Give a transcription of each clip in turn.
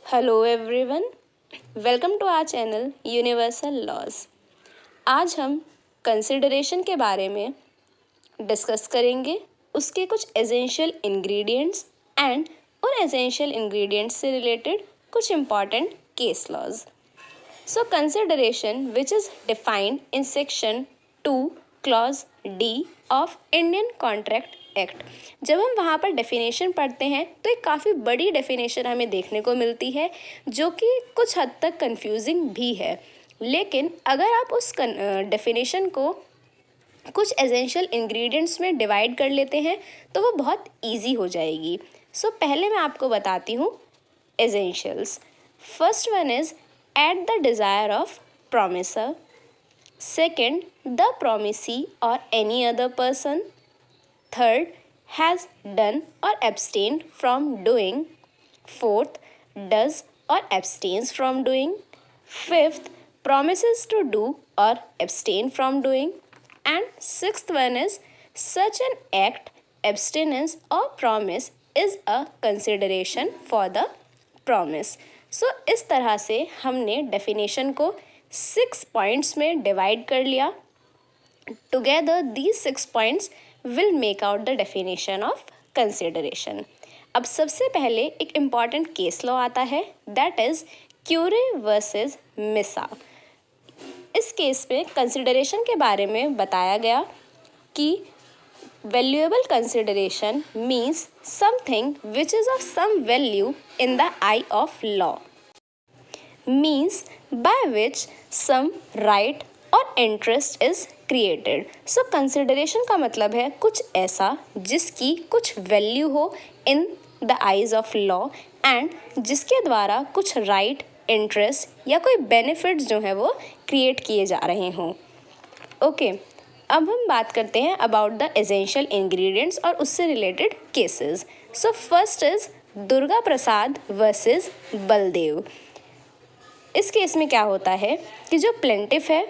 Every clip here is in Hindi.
Hello everyone, welcome to our channel universal laws. आज हम कंसिडरेशन के बारे में डिस्कस करेंगे, उसके कुछ एसेंशियल इंग्रेडिएंट्स एंड उन एसेंशियल इंग्रेडिएंट्स से रिलेटेड कुछ important case laws. So consideration which is defined in section 2 clause D of Indian contract act. जब हम वहाँ पर डेफिनेशन पढ़ते हैं तो एक काफ़ी बड़ी डेफिनेशन हमें देखने को मिलती है जो कि कुछ हद तक कंफ्यूजिंग भी है, लेकिन अगर आप उस डेफिनेशन को कुछ एसेंशियल इंग्रेडिएंट्स में डिवाइड कर लेते हैं तो वो बहुत इजी हो जाएगी। सो पहले मैं आपको बताती हूँ essentials. First one is at the desire of promisor, second the promisee और any other person, third has done or abstained from doing, fourth does or abstains from doing, fifth promises to do or abstain from doing, and sixth one is such an act, abstinence or promise is a consideration for the promise. So इस तरह से हमने definition को 6 points में divide कर लिया। Together these 6 points will make out the definition of consideration. अब सबसे पहले एक इम्पॉर्टेंट केस लॉ आता है, दैट इज क्यूरे वर्सेस मिसा। इस केस में कंसिडरेशन के बारे में बताया गया कि valuable consideration means something which is of some value in the eye of law, means by which some right और interest is created. So consideration का मतलब है कुछ ऐसा जिसकी कुछ वैल्यू हो in the eyes of law and जिसके द्वारा कुछ राइट, इंटरेस्ट या कोई बेनिफिट्स जो है वो क्रिएट किए जा रहे हों। ओके, अब हम बात करते हैं अबाउट द एसेंशियल इंग्रेडिएंट्स और उससे related cases. So first is Durga Prasad versus Baldev. इस केस में क्या होता है कि जो प्लेंटिफ है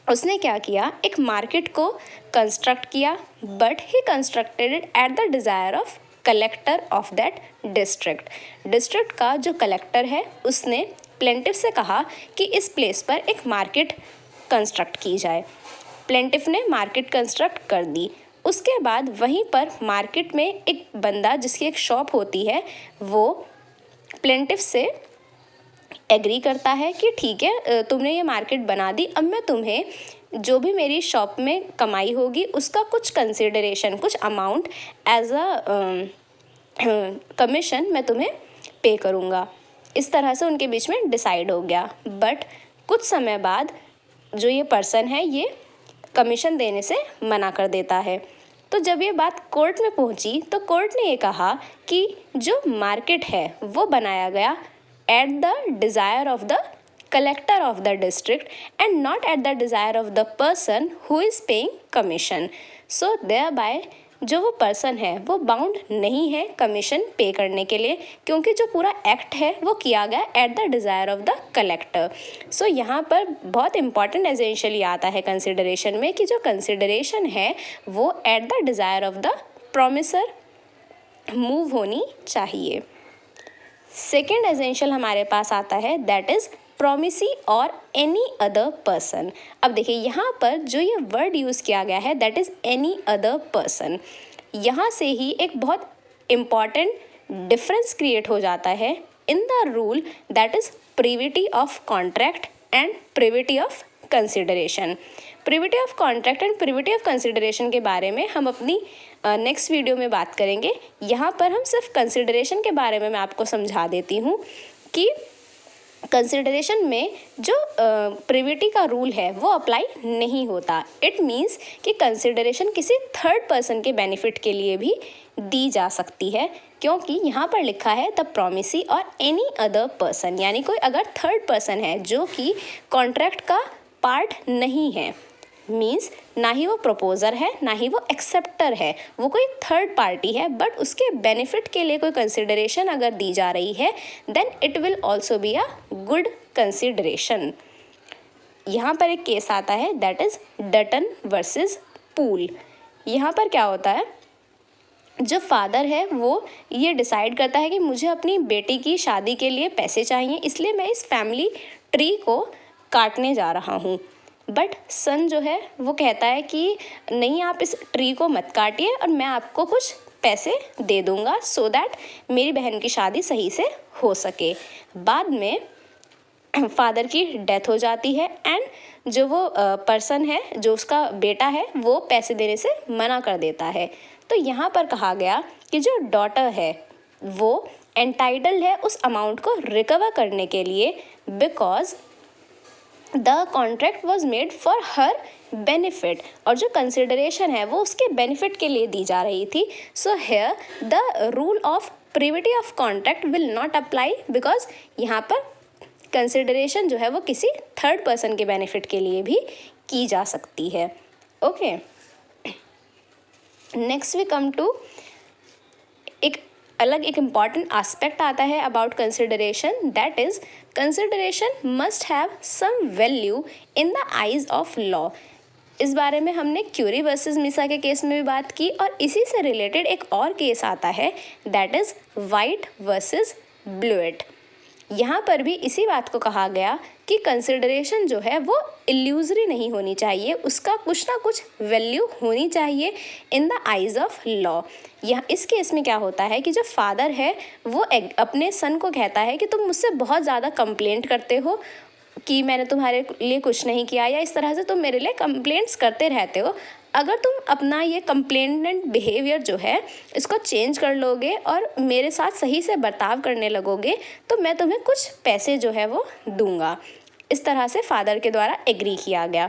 उसने क्या किया, एक मार्केट को कंस्ट्रक्ट किया, but he constructed it at the desire of collector of that district. District का जो कलेक्टर है उसने प्लेंटिफ से कहा कि इस प्लेस पर एक मार्केट कंस्ट्रक्ट की जाए। प्लेंटिफ ने मार्केट कंस्ट्रक्ट कर दी। उसके बाद वहीं पर मार्केट में एक बंदा जिसकी एक शॉप होती है वो प्लेंटिफ से एग्री करता है कि ठीक है, तुमने ये मार्केट बना दी, अब मैं तुम्हें जो भी मेरी शॉप में कमाई होगी उसका कुछ कंसिडरेशन, कुछ अमाउंट एज अ कमीशन मैं तुम्हें पे करूँगा। इस तरह से उनके बीच में डिसाइड हो गया। बट कुछ समय बाद जो ये पर्सन है ये कमीशन देने से मना कर देता है। तो जब ये बात कोर्ट में पहुंची तो कोर्ट ने ये कहा कि जो मार्केट है वो बनाया गया at the desire of the collector of the district and not at the desire of the person who is paying commission. So thereby जो वो पर्सन है वो बाउंड नहीं है कमीशन पे करने के लिए, क्योंकि जो पूरा एक्ट है वो किया गया at the desire of the collector. So यहाँ पर बहुत इंपॉर्टेंट एसेंशियली आता है कंसिडरेशन में कि जो कंसिडरेशन है वो eight the desire of the promisor move होनी चाहिए। सेकेंड एसेंशियल हमारे पास आता है दैट इज़ प्रोमिसी और एनी अदर पर्सन। अब देखिए यहाँ पर जो ये वर्ड यूज़ किया गया है that is any other person, यहाँ से ही एक बहुत इम्पॉर्टेंट डिफरेंस क्रिएट हो जाता है in the rule that is privity of contract and privity of consideration. Privity of contract and privity of consideration के बारे में हम अपनी नेक्स्ट वीडियो में बात करेंगे। यहाँ पर हम सिर्फ कंसिडरेशन के बारे में मैं आपको समझा देती हूँ कि कंसिडरेशन में जो प्रिविटी का रूल है वो अप्लाई नहीं होता। इट मीन्स कि कंसिडरेशन किसी थर्ड पर्सन के बेनिफिट के लिए भी दी जा सकती है, क्योंकि यहाँ पर लिखा है द प्रोमिसी और एनी अदर पर्सन, यानी कोई अगर थर्ड पर्सन है जो कि कॉन्ट्रैक्ट का पार्ट नहीं है, मीन्स ना ही वो प्रपोजर है ना ही वो एक्सेप्टर है, वो कोई थर्ड पार्टी है, बट उसके बेनिफिट के लिए कोई कंसिडरेशन अगर दी जा रही है then it will also be a good consideration. यहाँ पर एक केस आता है that is Dutton versus Poole. यहाँ पर क्या होता है, जो फादर है वो ये डिसाइड करता है कि मुझे अपनी बेटी की शादी के लिए पैसे चाहिए, इसलिए मैं इस फैमिली ट्री को काटने जा रहा हूँ। बट सन जो है वो कहता है कि नहीं, आप इस ट्री को मत काटिए और मैं आपको कुछ पैसे दे दूँगा सो दैट मेरी बहन की शादी सही से हो सके। बाद में फादर की डेथ हो जाती है एंड जो वो पर्सन है, जो उसका बेटा है, वो पैसे देने से मना कर देता है। तो यहाँ पर कहा गया कि जो डॉटर है वो एंटाइटल्ड है उस अमाउंट को रिकवर करने के लिए, because the contract was made for her benefit, और जो कंसिडरेशन है वो उसके बेनिफिट के लिए दी जा रही थी। So here the rule of privity of contract will not apply, because यहाँ पर कंसिडरेशन जो है वो किसी थर्ड पर्सन के बेनिफिट के लिए भी की जा सकती है। Okay, next we come to एक इम्पॉर्टेंट एस्पेक्ट आता है about consideration, that is consideration must have some value in the eyes of law. इस बारे में हमने क्यूरी वर्सेस मिसा के केस में भी बात की, और इसी से रिलेटेड एक और केस आता है दैट इज वाइट वर्सेस ब्लूएट। यहाँ पर भी इसी बात को कहा गया कि कंसिडरेशन जो है वो इल्यूजरी नहीं होनी चाहिए, उसका कुछ ना कुछ वैल्यू होनी चाहिए इन द आइज ऑफ लॉ। यहाँ इस केस में क्या होता है कि जो फादर है वो अपने सन को कहता है कि तुम मुझसे बहुत ज़्यादा कंप्लेंट करते हो कि मैंने तुम्हारे लिए कुछ नहीं किया, या इस तरह से तुम मेरे लिए कंप्लेंट्स करते रहते हो। अगर तुम अपना ये कंप्लेनेंट बिहेवियर जो है इसको चेंज कर लोगे और मेरे साथ सही से बर्ताव करने लगोगे तो मैं तुम्हें कुछ पैसे जो है वो दूंगा। इस तरह से फादर के द्वारा एग्री किया गया।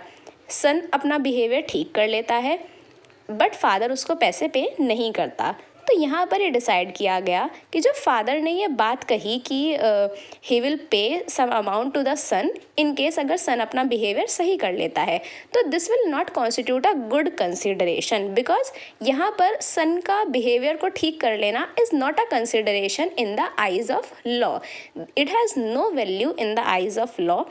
सन अपना बिहेवियर ठीक कर लेता है बट फादर उसको पैसे पे नहीं करता। तो यहाँ पर ये डिसाइड किया गया कि जो फादर ने ये बात कही कि he will pay some amount to the son in case अगर सन अपना बिहेवियर सही कर लेता है, तो this will not constitute a good consideration, because यहाँ पर सन का बिहेवियर को ठीक कर लेना is not a consideration in the eyes of law. It has no value in the eyes of law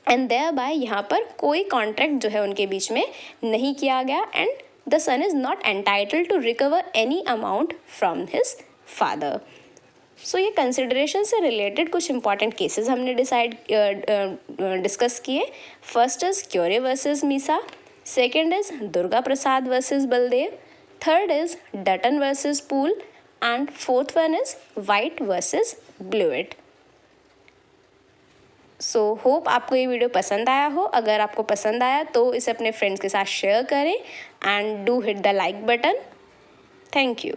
and thereby यहाँ पर कोई कॉन्ट्रैक्ट जो है उनके बीच में नहीं किया गया and the son is not entitled to recover any amount from his father. So ये consideration से related कुछ important cases हमने डिस्कस किए। First is Currie versus Misa, second is Durga Prasad versus Baldev, third is Dutton versus Poole and fourth one is White versus Bluett. So hope आपको ये वीडियो पसंद आया हो। अगर आपको पसंद आया तो इसे अपने फ्रेंड्स के साथ शेयर करें and do hit the like button. Thank you.